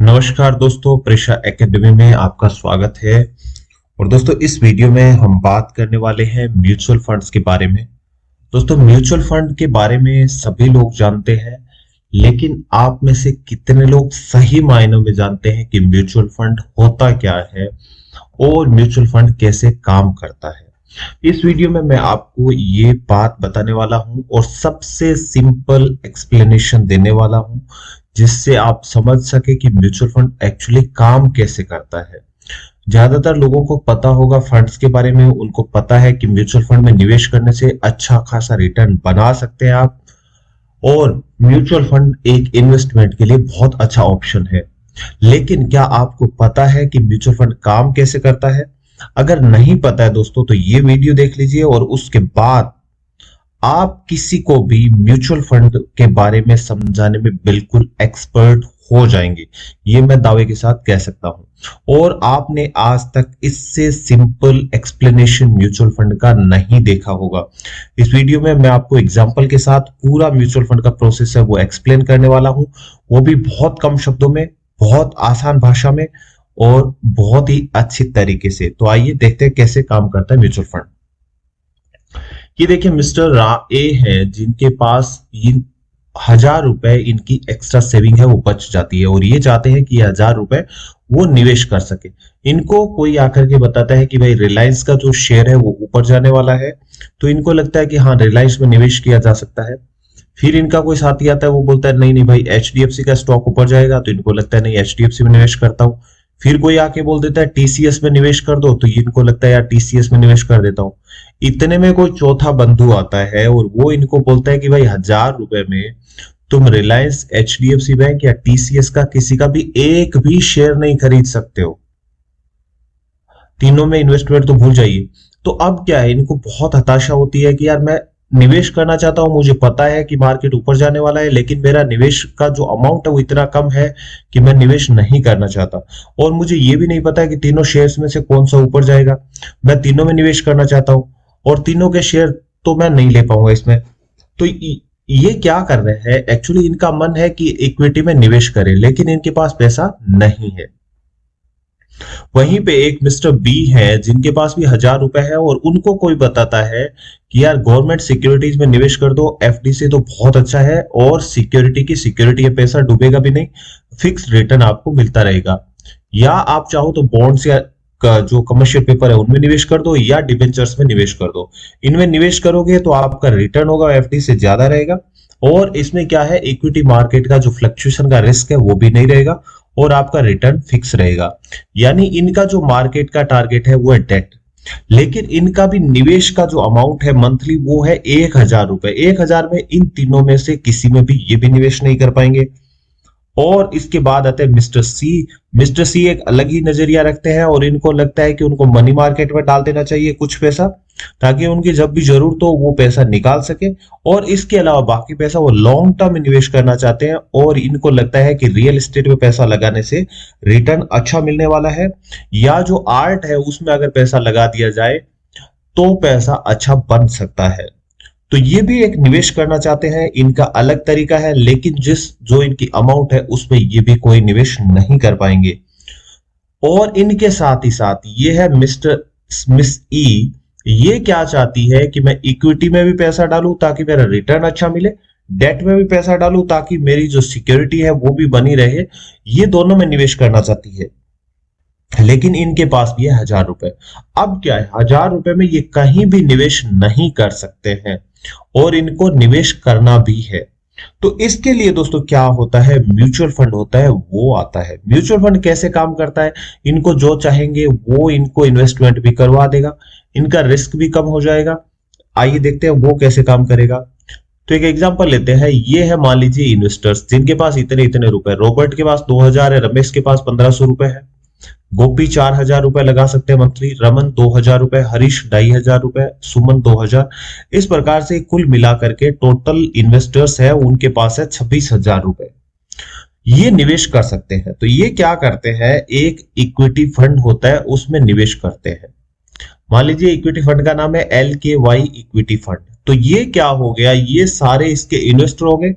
नमस्कार दोस्तों, प्रेशा एकेडमी में आपका स्वागत है। और दोस्तों, इस वीडियो में हम बात करने वाले हैं म्यूचुअल फंड्स के बारे में। दोस्तों, म्यूचुअल फंड के बारे में सभी लोग जानते हैं, लेकिन आप में से कितने लोग सही मायनों में जानते हैं कि म्यूचुअल फंड होता क्या है और म्यूचुअल फंड कैसे काम करता है। इस वीडियो में मैं आपको ये बात बताने वाला हूं और सबसे सिंपल एक्सप्लेनेशन देने वाला हूं, जिससे आप समझ सके कि म्यूचुअल फंड एक्चुअली काम कैसे करता है। ज्यादातर लोगों को पता होगा फंड्स के बारे में, उनको पता है कि म्यूचुअल फंड में निवेश करने से अच्छा खासा रिटर्न बना सकते हैं आप, और म्यूचुअल फंड एक इन्वेस्टमेंट के लिए बहुत अच्छा ऑप्शन है। लेकिन क्या आपको पता है कि म्यूचुअल फंड काम कैसे करता है? अगर नहीं पता है दोस्तों, तो ये वीडियो देख लीजिए और उसके बाद आप किसी को भी म्यूचुअल फंड के बारे में समझाने में बिल्कुल एक्सपर्ट हो जाएंगे, ये मैं दावे के साथ कह सकता हूं। और आपने आज तक इससे सिंपल एक्सप्लेनेशन म्यूचुअल फंड का नहीं देखा होगा। इस वीडियो में मैं आपको एग्जांपल के साथ पूरा म्यूचुअल फंड का प्रोसेस है वो एक्सप्लेन करने वाला हूं, वो भी बहुत कम शब्दों में, बहुत आसान भाषा में और बहुत ही अच्छी तरीके से। तो आइए देखते हैं कैसे काम करता है म्यूचुअल फंड। ये देखिए, मिस्टर रा ए है जिनके पास 1000 रुपए इनकी एक्स्ट्रा सेविंग है वो बच जाती है, और ये चाहते हैं कि 1000 रुपए वो निवेश कर सके। इनको कोई आकर के बताता है कि भाई रिलायंस का जो शेयर है वो ऊपर जाने वाला है, तो इनको लगता है कि हाँ, रिलायंस में निवेश किया जा सकता है। फिर इनका कोई साथी आता है, वो बोलता है नहीं नहीं भाई, एचडीएफसी का स्टॉक ऊपर जाएगा, तो इनको लगता है नहीं, एचडीएफसी में निवेश करता हूँ। फिर कोई आके बोल देता है टीसीएस में निवेश कर दो, तो इनको लगता है यार टीसीएस में निवेश कर देता हूं। इतने में कोई चौथा बंधु आता है और वो इनको बोलता है कि भाई 1000 रुपए में तुम रिलायंस, एचडीएफसी बैंक या टीसीएस का किसी का भी एक भी शेयर नहीं खरीद सकते हो। तीनों में इन्वेस्टमेंट तो भूल जाइए। तो अब क्या है, इनको बहुत हताशा होती है कि यार मैं निवेश करना चाहता हूं, मुझे पता है कि मार्केट ऊपर जाने वाला है, लेकिन मेरा निवेश का जो अमाउंट है वो इतना कम है कि मैं निवेश नहीं करना चाहता। और मुझे ये भी नहीं पता है कि तीनों शेयर्स में से कौन सा ऊपर जाएगा। मैं तीनों में निवेश करना चाहता हूं और तीनों के शेयर तो मैं नहीं ले पाऊंगा इसमें। तो ये क्या कर रहे हैं, एक्चुअली इनका मन है कि इक्विटी में निवेश करें, लेकिन इनके पास पैसा नहीं है। वहीं पे एक मिस्टर बी है जिनके पास भी 1000 रुपए है, और उनको कोई बताता है कि यार गवर्नमेंट सिक्योरिटीज में निवेश कर दो, एफडी से तो बहुत अच्छा है, और सिक्योरिटी है, पैसा डूबेगा भी नहीं, फिक्स रिटर्न आपको मिलता रहेगा। या आप चाहो तो बॉन्ड्स या जो कमर्शियल पेपर है उनमें निवेश कर दो, या डिबेंचर्स में निवेश कर दो। इनमें निवेश करोगे तो आपका रिटर्न होगा एफडी से ज्यादा रहेगा, और इसमें क्या है, इक्विटी मार्केट का जो फ्लक्चुएशन का रिस्क है वो भी नहीं रहेगा, और आपका रिटर्न फिक्स रहेगा। यानी इनका जो मार्केट का टारगेट है वो है डेट, लेकिन इनका भी निवेश का जो अमाउंट है मंथली वो है 1000 रुपए। 1000 में इन तीनों में से किसी में भी ये भी निवेश नहीं कर पाएंगे। और इसके बाद आते हैं मिस्टर सी। मिस्टर सी एक अलग ही नजरिया रखते हैं, और इनको लगता है कि उनको मनी मार्केट में डाल देना चाहिए कुछ पैसा, ताकि उनकी जब भी जरूरत हो वो पैसा निकाल सके। और इसके अलावा बाकी पैसा वो लॉन्ग टर्म में निवेश करना चाहते हैं, और इनको लगता है कि रियल एस्टेट में पैसा लगाने से रिटर्न अच्छा मिलने वाला है, या जो आर्ट है उसमें अगर पैसा लगा दिया जाए तो पैसा अच्छा बन सकता है। तो ये भी एक निवेश करना चाहते हैं, इनका अलग तरीका है, लेकिन जो इनकी अमाउंट है उसमें ये भी कोई निवेश नहीं कर पाएंगे। और इनके साथ ही साथ ये है मिस्टर मिस ई। ये क्या चाहती है कि मैं इक्विटी में भी पैसा डालूं ताकि मेरा रिटर्न अच्छा मिले, डेट में भी पैसा डालूं ताकि मेरी जो सिक्योरिटी है वो भी बनी रहे। ये दोनों में निवेश करना चाहती है, लेकिन इनके पास भी है 1000 रुपए। अब क्या है, 1000 रुपए में ये कहीं भी निवेश नहीं कर सकते हैं, और इनको निवेश करना भी है। तो इसके लिए दोस्तों क्या होता है, म्यूचुअल फंड होता है वो आता है। म्यूचुअल फंड कैसे काम करता है, इनको जो चाहेंगे वो इनको इन्वेस्टमेंट भी करवा देगा, इनका रिस्क भी कम हो जाएगा। आइए देखते हैं वो कैसे काम करेगा। तो एक एग्जांपल लेते हैं। ये है, मान लीजिए, इन्वेस्टर्स जिनके पास इतने इतने रुपए। रॉबर्ट के पास 2000 है, रमेश के पास 1500 रुपए है, गोपी 4000 रुपए लगा सकते हैं मंथली, रमन 2000 रुपए, हरीश 2500 रुपए, सुमन 2000। इस प्रकार से कुल मिलाकर के टोटल इन्वेस्टर्स है उनके पास है 26,000 रुपए। ये निवेश कर सकते हैं। तो ये क्या करते हैं, एक इक्विटी फंड होता है उसमें निवेश करते हैं। मान लीजिए इक्विटी फंड का नाम है LKY इक्विटी फंड। तो ये क्या हो गया, ये सारे इसके इन्वेस्टर हो गए,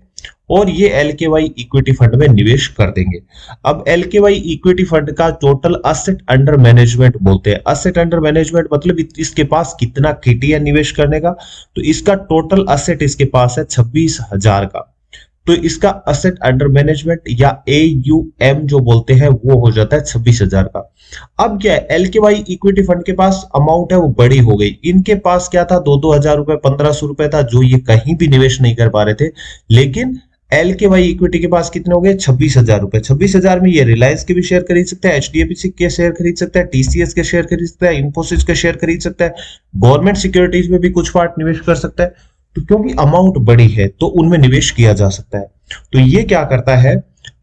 और ये LKY इक्विटी फंड में निवेश कर देंगे। अब LKY इक्विटी फंड का टोटल असेट अंडर मैनेजमेंट बोलते हैं। असेट अंडर मैनेजमेंट मतलब इसके पास कितना किटी है निवेश करने का, तो इसका टोटल असेट इसके पास है 26,000 का। तो इसका असेट अंडर मैनेजमेंट या AUM जो बोलते हैं वो हो जाता है 26,000 का। अब क्या है, LKY इक्विटी फंड के पास अमाउंट है वो बड़ी हो गई। इनके पास क्या था, 2,000 रुपए 1,500 रुपए था जो ये कहीं भी निवेश नहीं कर पा रहे थे। लेकिन LKY इक्विटी के पास कितने हो गए, 26,000 रुपए। 26,000 में ये रिलायंस के भी शेयर खरीद सकता है, HDFC के शेयर खरीद सकता है, TCS के शेयर खरीद सकता है, इंफोसिस के शेयर खरीद सकता है, गवर्नमेंट सिक्योरिटीज में भी कुछ पार्ट निवेश कर सकता है। तो क्योंकि अमाउंट बड़ी है तो उनमें निवेश किया जा सकता है। तो ये क्या करता है,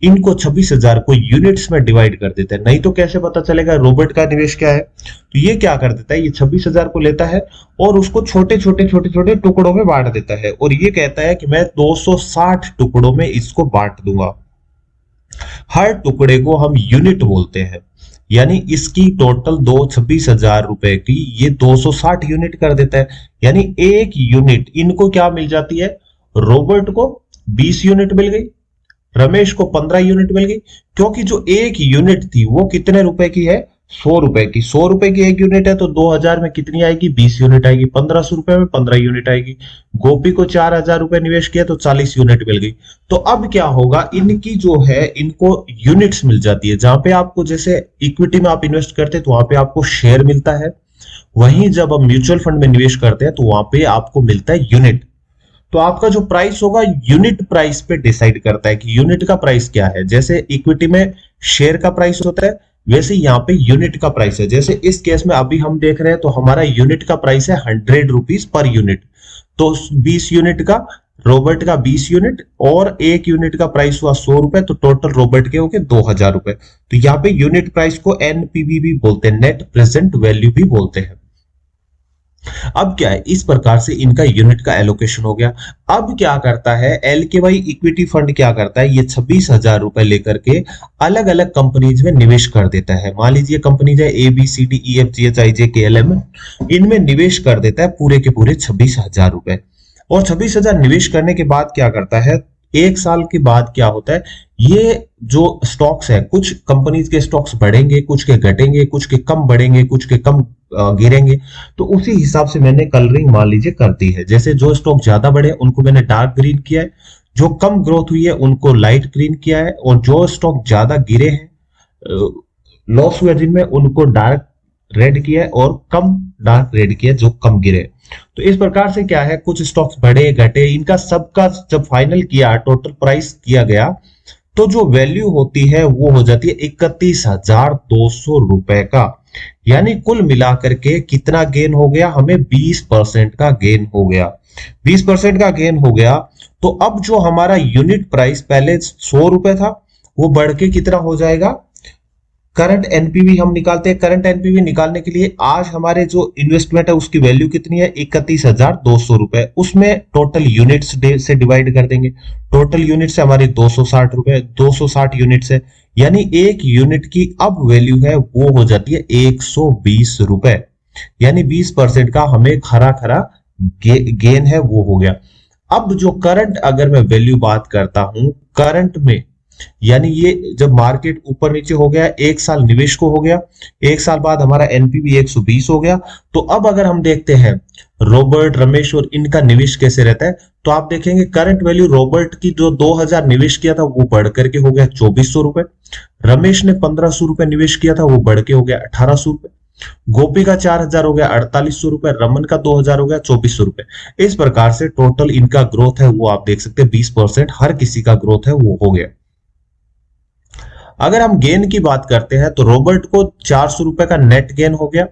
इनको 26,000 को यूनिट्स में डिवाइड कर देता है। नहीं तो कैसे पता चलेगा रोबोट का निवेश क्या है। तो ये क्या कर देता है, ये 26,000 को लेता है और उसको छोटे छोटे छोटे छोटे टुकड़ों में बांट देता है और ये कहता है कि मैं 260 टुकड़ों में इसको बांट दूंगा। हर टुकड़े को हम यूनिट बोलते हैं, यानी इसकी टोटल 26,000 रुपए की ये 260 यूनिट कर देता है। यानी एक यूनिट, इनको क्या मिल जाती है, रॉबर्ट को 20 यूनिट मिल गई, रमेश को 15 यूनिट मिल गई। क्योंकि जो एक यूनिट थी वो कितने रुपए की है, 100 रुपए की। 100 रुपए की एक यूनिट है तो 2,000 में कितनी आएगी, 20 यूनिट आएगी। 1,500 रुपए में 15 यूनिट आएगी। गोपी को 4,000 रुपए निवेश किया तो 40 यूनिट मिल गई। तो अब क्या होगा, इनकी जो है इनको यूनिट्स मिल जाती है। जहां पे आपको जैसे इक्विटी में आप इन्वेस्ट करते हैं तो वहां पे आपको शेयर मिलता है, वहीं जब हम म्यूचुअल फंड में निवेश करते हैं तो वहां पे आपको मिलता है यूनिट। तो आपका जो प्राइस होगा यूनिट प्राइस पे डिसाइड करता है कि यूनिट का प्राइस क्या है। जैसे इक्विटी में शेयर का प्राइस होता है, वैसे यहाँ पे यूनिट का प्राइस है। जैसे इस केस में अभी हम देख रहे हैं तो हमारा यूनिट का प्राइस है 100 रुपीज पर यूनिट। तो 20 यूनिट का, रोबोट का 20 यूनिट और एक यूनिट का प्राइस हुआ 100 रुपए, तो टोटल रोबोट के हो गए 2,000 रुपए। तो यहाँ पे यूनिट प्राइस को NPV भी बोलते हैं, नेट प्रेजेंट वैल्यू भी बोलते हैं। अब क्या है, इस प्रकार से इनका यूनिट का एलोकेशन हो गया। अब क्या करता है LKY इक्विटी फंड, क्या करता है, ये 26,000 रुपए लेकर के अलग अलग कंपनीज में निवेश कर देता है। मान लीजिए कंपनीज है ABCDEFGHIJKLM, इनमें निवेश कर देता है पूरे के पूरे 26,000 रुपए। और 26,000 निवेश करने के बाद क्या करता है, एक साल के बाद क्या होता है, ये जो स्टॉक्स है, कुछ कंपनीज के स्टॉक्स बढ़ेंगे, कुछ के घटेंगे, कुछ के कम बढ़ेंगे, कुछ के कम गिरेंगे। तो उसी हिसाब से मैंने कलरिंग मान लीजिए कर दी है। जैसे जो स्टॉक ज्यादा बढ़े उनको मैंने डार्क ग्रीन किया है, जो कम ग्रोथ हुई है उनको लाइट ग्रीन किया है, और जो स्टॉक ज्यादा गिरे हैं, लॉस हुए जिनमें, उनको डार्क रेड किया है और कम डार्क रेड किया जो कम गिरे। तो इस प्रकार से क्या है, कुछ स्टॉक्स बढ़े घटे, इनका सबका जब फाइनल किया, टोटल प्राइस किया गया, तो जो वैल्यू होती है वो हो जाती है 31,200 रुपए का। यानी कुल मिलाकर के कितना गेन हो गया, हमें 20% का गेन हो गया। 20% का गेन हो गया। तो अब जो हमारा यूनिट प्राइस पहले 100 रुपए था वो बढ़ के कितना हो जाएगा, करंट एनपीवी हम निकालते हैं। करंट एनपीवी निकालने के लिए आज हमारे जो इन्वेस्टमेंट है उसकी वैल्यू कितनी है, 31,200 रुपए। उसमें टोटल यूनिट्स से डिवाइड कर देंगे। टोटल यूनिट से हमारी 260 रुपए, 260 यूनिट्स है, यानी एक यूनिट की अब वैल्यू है वो हो जाती है 120 रुपए। यानी 20% का हमें खरा खरा गेन है वो हो गया। अब जो करंट, अगर मैं वैल्यू बात करता हूं करंट में, यानी ये जब मार्केट ऊपर नीचे हो गया, एक साल निवेश को हो गया, एक साल बाद हमारा एनपीवी 120 हो गया। तो अब अगर हम देखते हैं रॉबर्ट, रमेश और इनका निवेश कैसे रहता है, तो आप देखेंगे करंट वैल्यू रॉबर्ट की जो 2,000 निवेश किया था वो बढ़ करके हो गया 2,400 रुपए। रमेश ने 1,500 रुपए निवेश किया था वो बढ़ के हो गया 1,800 रुपए। गोपी का 4,000 हो गया 4,800 रुपए, रमन का 2,000 हो गया 2,400 रुपए। इस प्रकार से टोटल इनका ग्रोथ है वो आप देख सकते हैं 20% हर किसी का ग्रोथ है वो हो गया। अगर हम गेन की बात करते हैं तो रॉबर्ट को 400 रुपए का नेट गेन हो गया,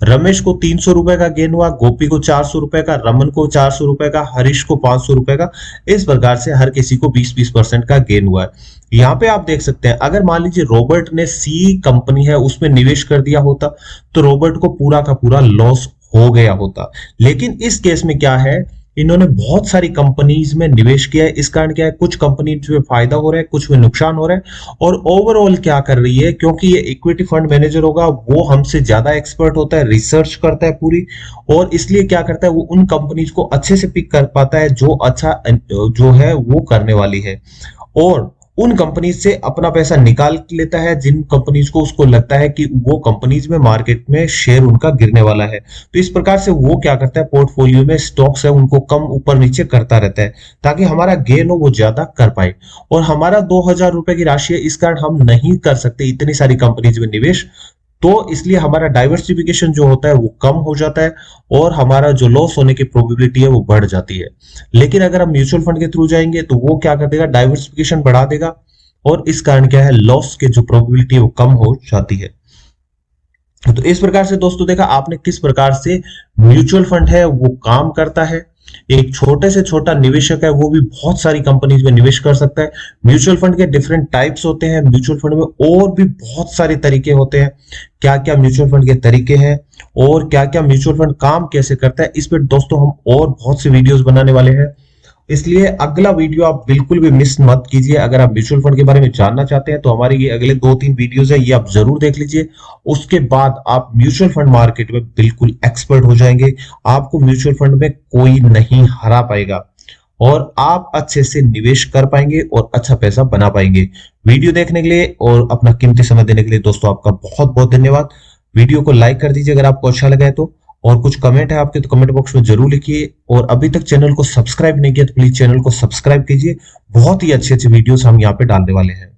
रमेश को 300 रुपए का गेन हुआ, गोपी को 400 रुपए का, रमन को 400 रुपए का, हरीश को 500 रुपए का। इस प्रकार से हर किसी को 20-20% का गेन हुआ है। यहाँ पे आप देख सकते हैं अगर मान लीजिए रॉबर्ट ने सी कंपनी है उसमें निवेश कर दिया होता तो रॉबर्ट को पूरा का पूरा लॉस हो गया होता। लेकिन इस केस में क्या है इन्होंने बहुत सारी कंपनीज में निवेश किया है। इस कारण क्या है, कुछ कंपनीज में फायदा हो रहा है, कुछ में नुकसान हो रहा है। और ओवरऑल क्या कर रही है, क्योंकि ये इक्विटी फंड मैनेजर होगा, वो हमसे ज्यादा एक्सपर्ट होता है, रिसर्च करता है पूरी, और इसलिए क्या करता है, वो उन कंपनीज को अच्छे से पिक कर पाता है जो अच्छा जो है वो करने वाली है, और उन कंपनीज से अपना पैसा निकाल लेता है जिन कंपनीज को उसको लगता है कि वो कंपनीज में मार्केट में शेयर उनका गिरने वाला है। तो इस प्रकार से वो क्या करता है, पोर्टफोलियो में स्टॉक्स है उनको कम ऊपर नीचे करता रहता है, ताकि हमारा गेन हो वो ज्यादा कर पाए। और हमारा 2,000 रुपए की राशि है, इस कारण हम नहीं कर सकते इतनी सारी कंपनीज में निवेश। तो इसलिए हमारा डाइवर्सिफिकेशन जो होता है वो कम हो जाता है, और हमारा जो लॉस होने की प्रोबेबिलिटी है वो बढ़ जाती है। लेकिन अगर हम म्यूचुअल फंड के थ्रू जाएंगे तो वो क्या कर देगा, डाइवर्सिफिकेशन बढ़ा देगा, और इस कारण क्या है, लॉस के जो प्रोबेबिलिटी है वो कम हो जाती है। तो इस प्रकार से दोस्तों देखा आपने किस प्रकार से म्यूचुअल फंड है वो काम करता है। एक छोटे से छोटा निवेशक है वो भी बहुत सारी कंपनीज में निवेश कर सकता है। म्यूचुअल फंड के डिफरेंट टाइप्स होते हैं, म्यूचुअल फंड में और भी बहुत सारे तरीके होते हैं। क्या क्या म्यूचुअल फंड के तरीके हैं और क्या क्या म्यूचुअल फंड काम कैसे करता है, इस पर दोस्तों हम और बहुत से वीडियोस बनाने वाले हैं। इसलिए अगला वीडियो आप बिल्कुल भी मिस मत कीजिए। अगर आप म्यूचुअल फंड के बारे में जानना चाहते हैं तो हमारे ये अगले 2-3 वीडियोस है, ये आप जरूर देख लीजिए। उसके बाद आप म्यूचुअल फंड मार्केट में बिल्कुल एक्सपर्ट हो जाएंगे। आपको म्यूचुअल फंड में कोई नहीं हरा पाएगा, और आप अच्छे से निवेश कर पाएंगे और अच्छा पैसा बना पाएंगे। वीडियो देखने के लिए और अपना कीमती समय देने के लिए दोस्तों आपका बहुत बहुत धन्यवाद। वीडियो को लाइक कर दीजिए अगर आपको अच्छा लगा है तो, और कुछ कमेंट है आपके तो कमेंट बॉक्स में जरूर लिखिए। और अभी तक चैनल को सब्सक्राइब नहीं किया तो प्लीज चैनल को सब्सक्राइब कीजिए। बहुत ही अच्छे अच्छे वीडियोस हम यहाँ पे डालने वाले हैं।